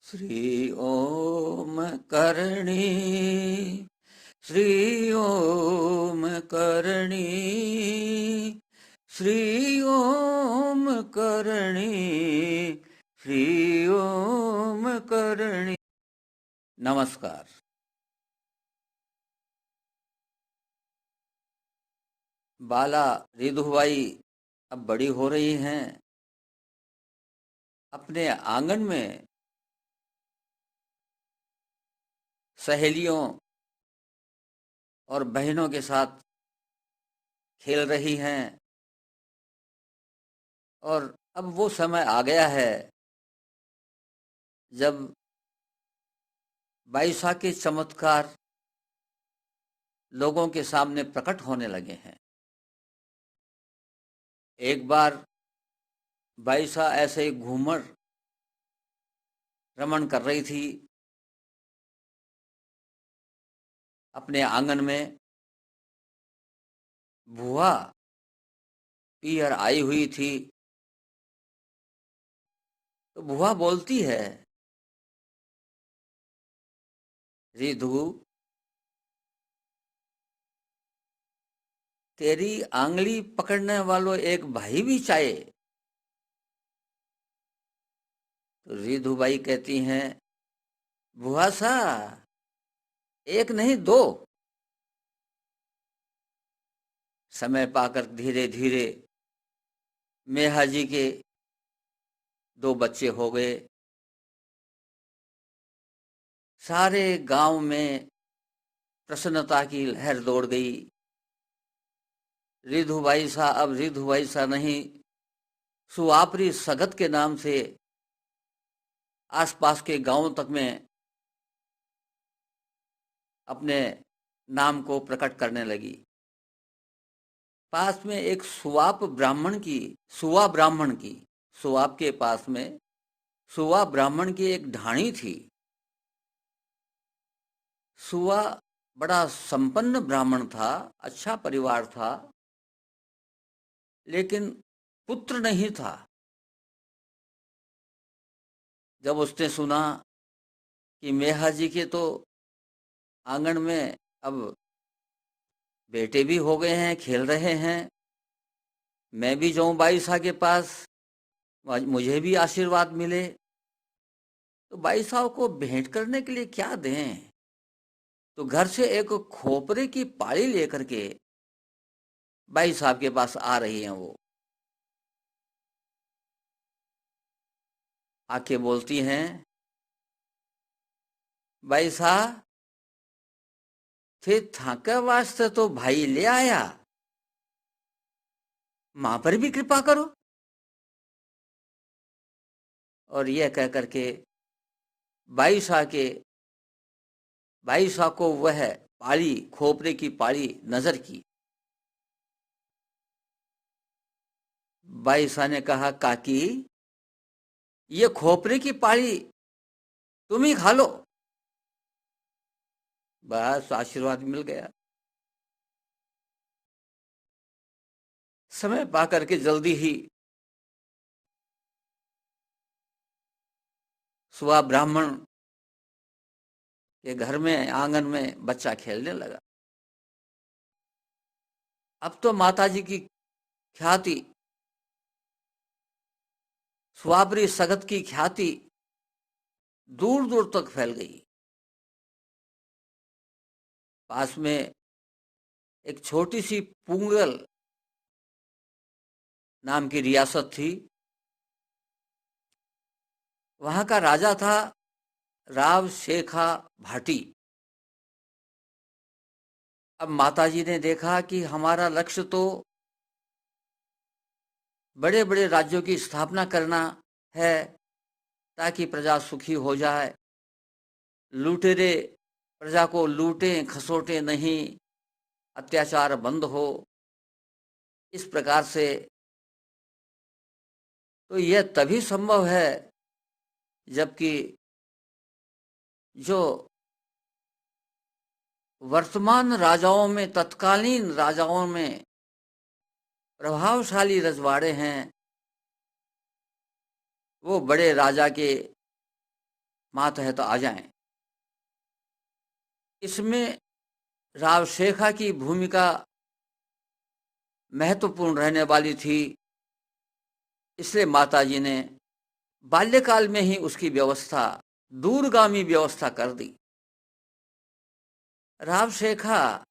श्री ओम करणी श्री ओम करणी श्री ओम करणी श्री ओम करणी। नमस्कार। बाला रिधुबाई अब बड़ी हो रही हैं। अपने आंगन में सहेलियों और बहनों के साथ खेल रही हैं और अब वो समय आ गया है जब बाईसा के चमत्कार लोगों के सामने प्रकट होने लगे हैं। एक बार बाईसा ऐसे ही घूमर रमण कर रही थी अपने आंगन में। भुआ पीहर आई हुई थी तो भुआ बोलती है, रिधु तेरी आंगली पकड़ने वालों एक भाई भी चाहिए। तो रिधुबाई कहती हैं, भुआ सा एक नहीं दो। समय पाकर धीरे धीरे मेहा जी के 2 बच्चे हो गए। सारे गांव में प्रसन्नता की लहर दौड़ गई। रिधुबाई सा अब रिधुबाई सा नहीं, सुवापरी सगत के नाम से आसपास के गांवों तक में अपने नाम को प्रकट करने लगी। पास में एक सुवाप के पास में सुवा ब्राह्मण की एक ढाणी थी। सुवा बड़ा संपन्न ब्राह्मण था, अच्छा परिवार था, लेकिन पुत्र नहीं था। जब उसने सुना कि मेहा जी के तो आंगन में अब बेटे भी हो गए हैं, खेल रहे हैं, मैं भी जाऊं बाईसा के पास, मुझे भी आशीर्वाद मिले, तो बाईसा को भेंट करने के लिए क्या दें। तो घर से एक खोपरे की पाली लेकर के बाई साहब के पास आ रही हैं। वो आके बोलती हैं, बाई साहब थे थाके वास्ते तो भाई ले आया, मां पर भी कृपा करो। और यह कह करके बाई साह को वह पाली, खोपरे की पाली नजर की। बाई साह ने कहा, काकी ये खोपरे की पाली तुम ही खा लो। बस आशीर्वाद मिल गया। समय पा करके जल्दी ही सुबह ब्राह्मण के घर में आंगन में बच्चा खेलने लगा। अब तो माताजी की ख्याति, स्वाबरी सगत की ख्याति दूर दूर तक फैल गई। पास में एक छोटी सी पुंगल नाम की रियासत थी। वहां का राजा था राव शेखा भाटी। अब माताजी ने देखा कि हमारा लक्ष्य तो बड़े बड़े राज्यों की स्थापना करना है ताकि प्रजा सुखी हो जाए, लुटेरे प्रजा को लूटें खसोटे नहीं, अत्याचार बंद हो। इस प्रकार से तो यह तभी संभव है जबकि जो वर्तमान राजाओं में, तत्कालीन राजाओं में प्रभावशाली रजवाड़े हैं, वो बड़े राजा के मात है तो आ जाएं। इसमें राव शेखा की भूमिका महत्वपूर्ण रहने वाली थी, इसलिए माताजी ने बाल्यकाल में ही उसकी व्यवस्था, दूरगामी व्यवस्था कर दी। राव शेखा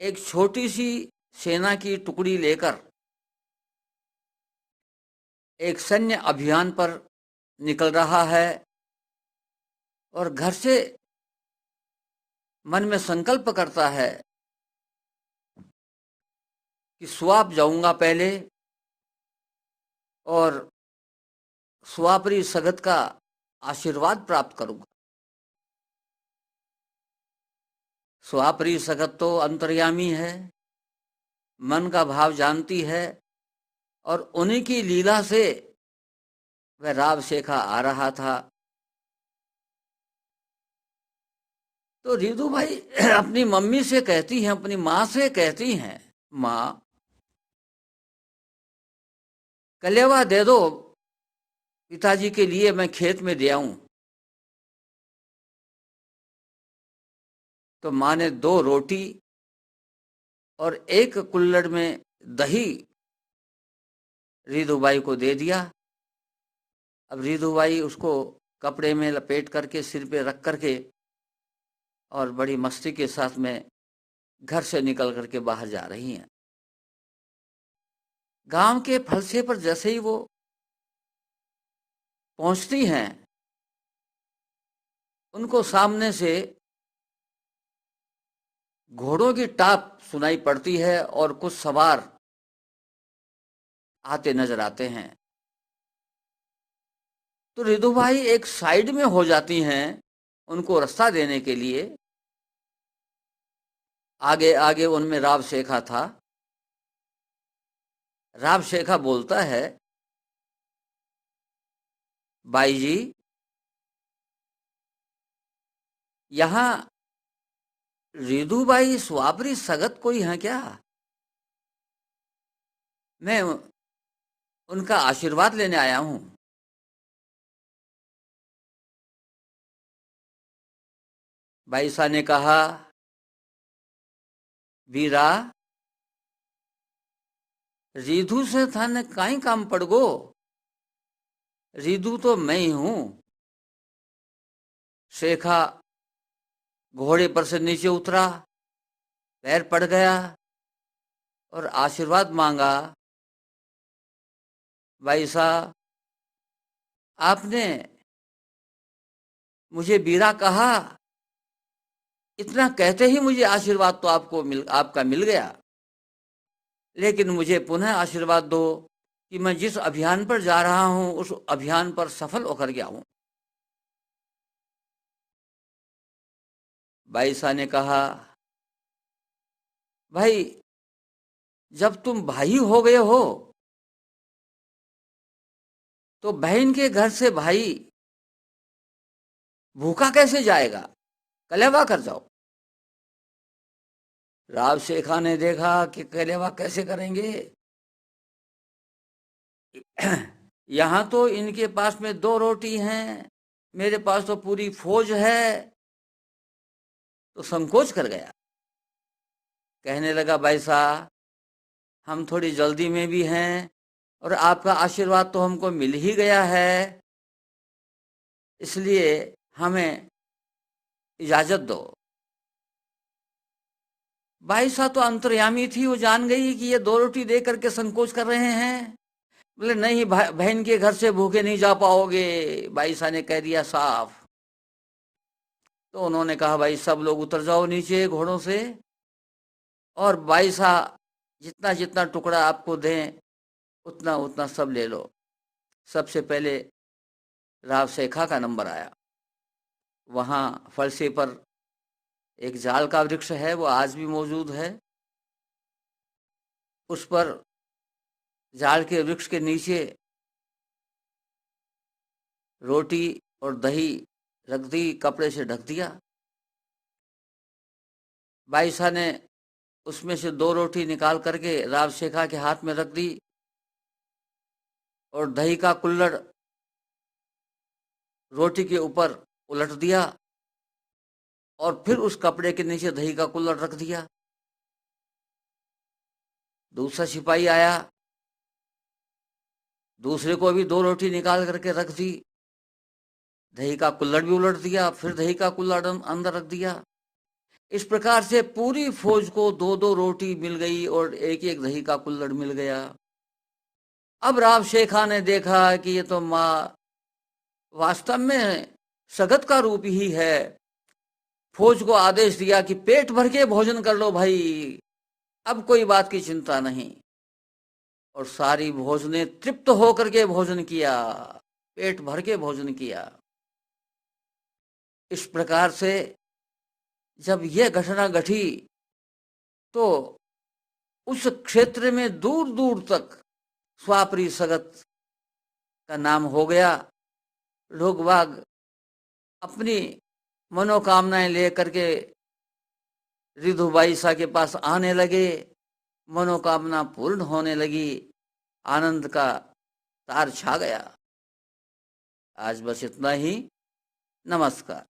एक छोटी सी सेना की टुकड़ी लेकर एक सैन्य अभियान पर निकल रहा है और घर से मन में संकल्प करता है कि स्वाप जाऊंगा पहले और स्वापरी सगत का आशीर्वाद प्राप्त करूंगा। स्वापरी सगत तो अंतर्यामी है, मन का भाव जानती है, और उन्हीं की लीला से वह राव शेखा आ रहा था। तो रिदु भाई अपनी मम्मी से कहती हैं, अपनी माँ से कहती हैं, माँ कलेवा दे दो पिताजी के लिए, मैं खेत में दे आऊं। तो माँ ने 2 रोटी और 1 कुल्हड़ में दही रिदुबाई को दे दिया। अब रिदुबाई उसको कपड़े में लपेट करके सिर पे रख करके और बड़ी मस्ती के साथ में घर से निकल करके बाहर जा रही हैं। गांव के फलसे पर जैसे ही वो पहुंचती हैं, उनको सामने से घोड़ों की टाप सुनाई पड़ती है और कुछ सवार आते नजर आते हैं। तो रिदु भाई एक साइड में हो जाती हैं उनको रास्ता देने के लिए। आगे आगे उनमें राव शेखा था। राव शेखा बोलता है, बाई जी यहाँ रिदुबाई स्वापरी सगत कोई है क्या? मैं उनका आशीर्वाद लेने आया हूं। बाईसा ने कहा, वीरा रिधु से थाने काई काम पड़ गो, रिधु तो मैं ही हूं। शेखा घोड़े पर से नीचे उतरा, पैर पड़ गया और आशीर्वाद मांगा। भाई साहब आपने मुझे वीरा कहा, इतना कहते ही मुझे आशीर्वाद तो आपका मिल गया, लेकिन मुझे पुनः आशीर्वाद दो कि मैं जिस अभियान पर जा रहा हूं उस अभियान पर सफल होकर गया हूं। बाईसा ने कहा, भाई जब तुम भाई हो गए हो तो बहन के घर से भाई भूखा कैसे जाएगा, कलेवा कर जाओ। राव शेखा ने देखा कि कलेवा कैसे करेंगे, यहां तो इनके पास में 2 रोटी हैं, मेरे पास तो पूरी फौज है। तो संकोच कर गया, कहने लगा, भाई साहब हम थोड़ी जल्दी में भी हैं और आपका आशीर्वाद तो हमको मिल ही गया है, इसलिए हमें इजाजत दो। बाईसा तो अंतर्यामी थी, वो जान गई कि ये 2 रोटी दे करके संकोच कर रहे हैं। बोले नहीं, बहन के घर से भूखे नहीं जा पाओगे, बाईसा ने कह दिया साफ। तो उन्होंने कहा, भाई सब लोग उतर जाओ नीचे घोड़ों से, और बाईसा जितना जितना टुकड़ा आपको दें उतना उतना सब ले लो। सबसे पहले राव शेखा का नंबर आया। वहाँ फलसे पर एक जाल का वृक्ष है, वो आज भी मौजूद है। उस पर जाल के वृक्ष के नीचे रोटी और दही रख दी, कपड़े से ढक दिया। बाईसा ने उसमें से 2 रोटी निकाल करके राव शेखा के हाथ में रख दी और दही का कुल्हड़ रोटी के ऊपर उलट दिया और फिर उस कपड़े के नीचे दही का कुल्हड़ रख दिया। दूसरा सिपाही आया, दूसरे को भी 2 रोटी निकाल करके रख दी, दही का कुल्हड़ भी उलट दिया, फिर दही का कुल्हड़ अंदर रख दिया। इस प्रकार से पूरी फौज को 2-2 रोटी मिल गई और एक एक दही का कुल्हड़ मिल गया। अब राव शेखा ने देखा कि ये तो माँ वास्तव में सगत का रूप ही है। फौज को आदेश दिया कि पेट भर के भोजन कर लो भाई, अब कोई बात की चिंता नहीं। और सारी फौज ने तृप्त होकर के भोजन किया, पेट भर के भोजन किया। इस प्रकार से जब यह घटना घटी तो उस क्षेत्र में दूर दूर तक स्वापरी सगत का नाम हो गया। लोग बाग अपनी मनोकामनाएं लेकर के रिधुबाई शाह के पास आने लगे, मनोकामना पूर्ण होने लगी, आनंद का तार छा गया। आज बस इतना ही। नमस्कार।